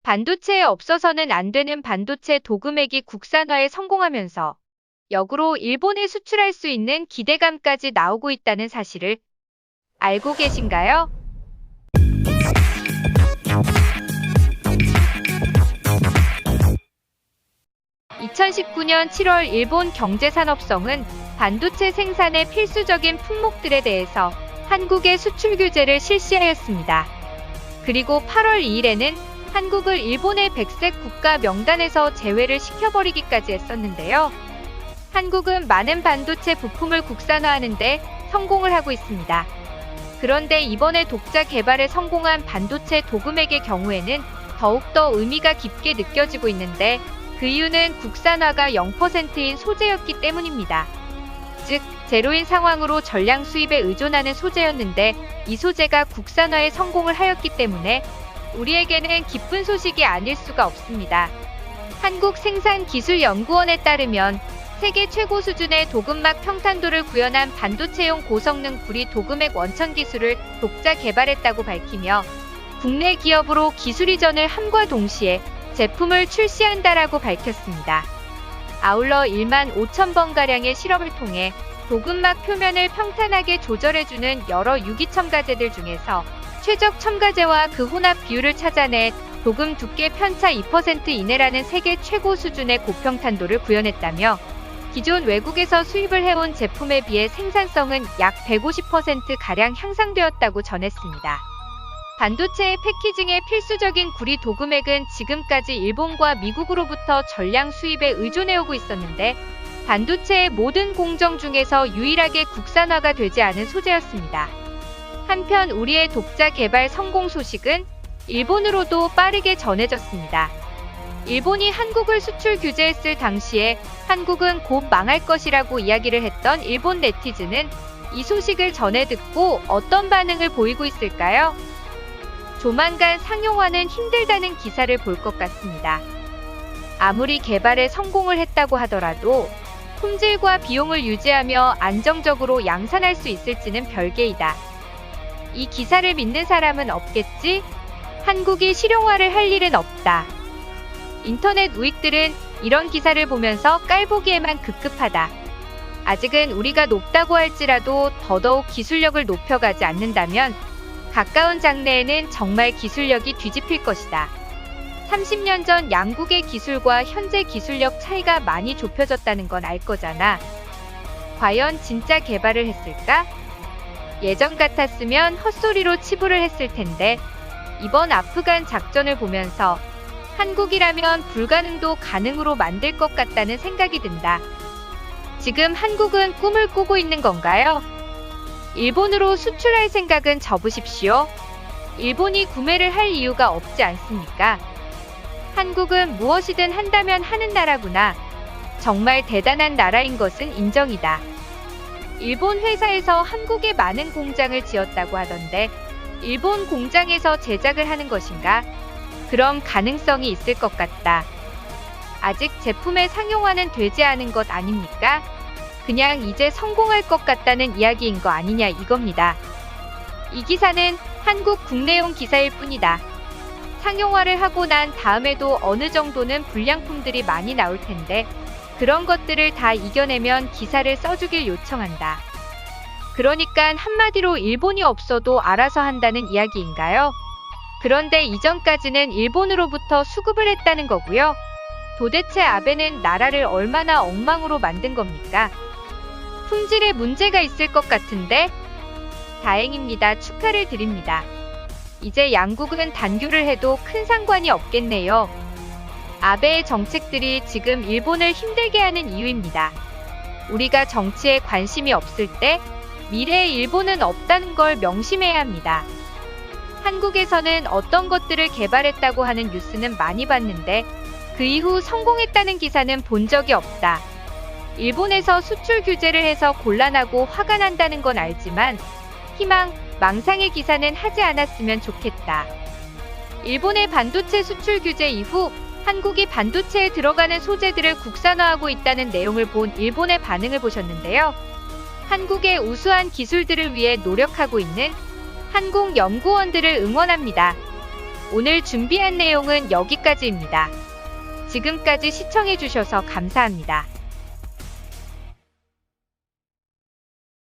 반도체에 없어서는 안 되는 반도체 도금액이 국산화에 성공하면서 역으로 일본에 수출할 수 있는 기대감까지 나오고 있다는 사실을 알고 계신가요? 2019년 7월 일본 경제산업성은 반도체 생산의 필수적인 품목들에 대해서 한국에 수출 규제를 실시하였습니다. 그리고 8월 2일에는 한국을 일본의 백색 국가 명단에서 제외를 시켜버리기까지 했었는데요. 한국은 많은 반도체 부품을 국산화하는 데 성공을 하고 있습니다. 그런데 이번에 독자 개발에 성공한 반도체 도금액의 경우에는 더욱더 의미가 깊게 느껴지고 있는데 그 이유는 국산화가 0%인 소재였기 때문입니다. 즉, 제로인 상황으로 전량 수입에 의존하는 소재였는데 이 소재가 국산화에 성공을 하였기 때문에 우리에게는 기쁜 소식이 아닐 수가 없습니다. 한국생산기술연구원에 따르면 세계 최고 수준의 도금막 평탄도를 구현한 반도체용 고성능 구리 도금액 원천 기술을 독자 개발했다고 밝히며 국내 기업으로 기술 이전을 함과 동시에 제품을 출시한다라고 밝혔습니다. 아울러 1만 5천 번가량의 실험을 통해 도금막 표면을 평탄하게 조절해주는 여러 유기첨가제들 중에서 최적 첨가제와 그 혼합 비율을 찾아내 도금 두께 편차 2% 이내라는 세계 최고 수준의 고평탄도를 구현했다며 기존 외국에서 수입을 해온 제품에 비해 생산성은 약 150%가량 향상되었다고 전했습니다. 반도체의 패키징에 필수적인 구리 도금액은 지금까지 일본과 미국으로부터 전량 수입에 의존해오고 있었는데 반도체의 모든 공정 중에서 유일하게 국산화가 되지 않은 소재였습니다. 한편 우리의 독자 개발 성공 소식은 일본으로도 빠르게 전해졌습니다. 일본이 한국을 수출 규제했을 당시에 한국은 곧 망할 것이라고 이야기를 했던 일본 네티즌은 이 소식을 전해 듣고 어떤 반응을 보이고 있을까요? 조만간 상용화는 힘들다는 기사를 볼 것 같습니다. 아무리 개발에 성공을 했다고 하더라도 품질과 비용을 유지하며 안정적으로 양산할 수 있을지는 별개이다. 이 기사를 믿는 사람은 없겠지? 한국이 실용화를 할 일은 없다. 인터넷 우익들은 이런 기사를 보면서 깔보기에만 급급하다. 아직은 우리가 높다고 할지라도 더더욱 기술력을 높여가지 않는다면 가까운 장래에는 정말 기술력이 뒤집힐 것이다. 30년 전 양국의 기술과 현재 기술력 차이가 많이 좁혀졌다는 건 알 거잖아. 과연 진짜 개발을 했을까? 예전 같았으면 헛소리로 치부를 했을 텐데 이번 아프간 작전을 보면서 한국이라면 불가능도 가능으로 만들 것 같다는 생각이 든다. 지금 한국은 꿈을 꾸고 있는 건가요? 일본으로 수출할 생각은 접으십시오. 일본이 구매를 할 이유가 없지 않습니까? 한국은 무엇이든 한다면 하는 나라구나. 정말 대단한 나라인 것은 인정이다. 일본 회사에서 한국에 많은 공장을 지었다고 하던데 일본 공장에서 제작을 하는 것인가? 그럼 가능성이 있을 것 같다. 아직 제품의 상용화는 되지 않은 것 아닙니까? 그냥 이제 성공할 것 같다는 이야기인 거 아니냐 이겁니다. 이 기사는 한국 국내용 기사일 뿐이다. 상용화를 하고 난 다음에도 어느 정도는 불량품들이 많이 나올 텐데 그런 것들을 다 이겨내면 기사를 써주길 요청한다. 그러니까 한마디로 일본이 없어도 알아서 한다는 이야기인가요? 그런데 이전까지는 일본으로부터 수급을 했다는 거고요. 도대체 아베는 나라를 얼마나 엉망으로 만든 겁니까? 품질에 문제가 있을 것 같은데? 다행입니다. 축하를 드립니다. 이제 양국은 단교를 해도 큰 상관이 없겠네요. 아베의 정책들이 지금 일본을 힘들게 하는 이유입니다. 우리가 정치에 관심이 없을 때 미래의 일본은 없다는 걸 명심해야 합니다. 한국에서는 어떤 것들을 개발했다고 하는 뉴스는 많이 봤는데 그 이후 성공했다는 기사는 본 적이 없다. 일본에서 수출 규제를 해서 곤란하고 화가 난다는 건 알지만 희망, 망상의 기사는 하지 않았으면 좋겠다. 일본의 반도체 수출 규제 이후 한국이 반도체에 들어가는 소재들을 국산화하고 있다는 내용을 본 일본의 반응을 보셨는데요. 한국의 우수한 기술들을 위해 노력하고 있는 한국 연구원들을 응원합니다. 오늘 준비한 내용은 여기까지입니다. 지금까지 시청해주셔서 감사합니다.